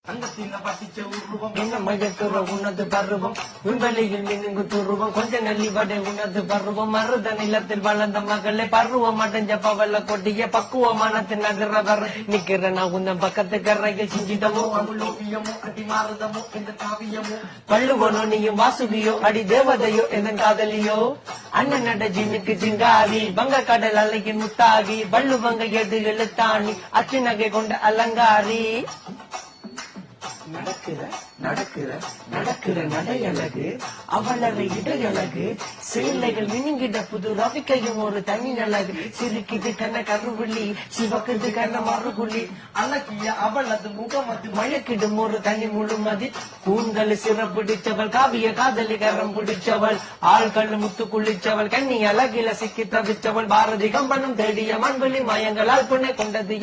என்ன மயக்குற உனது பருவம் விண்வெளியில் மினுங்கு துருவம் கொஞ்ச நெல்லிவடை உனது பருவம் மருத நிலத்தில் வளர்ந்த மகளே பருவம் அடைஞ்ச பவல்ல கொட்டிய பக்குவமானத்தின் நகர வர நிக்கிற நான் உந்தன் பக்கத்து கரையில் சிஞ்சிடமோ அமுலோவியமோ அடி மாறுதமோ இந்த காவியமோ பள்ளுவனோ நீயும் வாசுகியோ அடி தேவதையோ எந்த காதலியோ அண்ணன் நட ஜின்னுக்கு ஜிங்காரி வங்க கடல் அலையின் முத்தாகி வள்ளுவங்க எது எழுத்தாணி அச்சு நகை கொண்ட அலங்காரி நடக்கிற நடையழகு அவளவை இடையழகு சேலைகள் மினுங்கிட புது ரவிக்கையும் ஒரு தனி அழகு சிரிக்குது கண்ண கருவிழி சிவக்குது கண்ண மறுகுழி அழகிய அவளது முகமது மயக்கிடும் ஒரு தனி முழுமதி கூண்கள் சிறப்பிடிச்சவள் காவிய காதலி கரம் பிடிச்சவள் ஆள்கள் முத்து குளிச்சவள் கண்ணி அழகில சிக்கி தவிச்சவள் பாரதி கம்பனும் தேடிய மண்வெளி மயங்களால் புண்ணை கொண்டது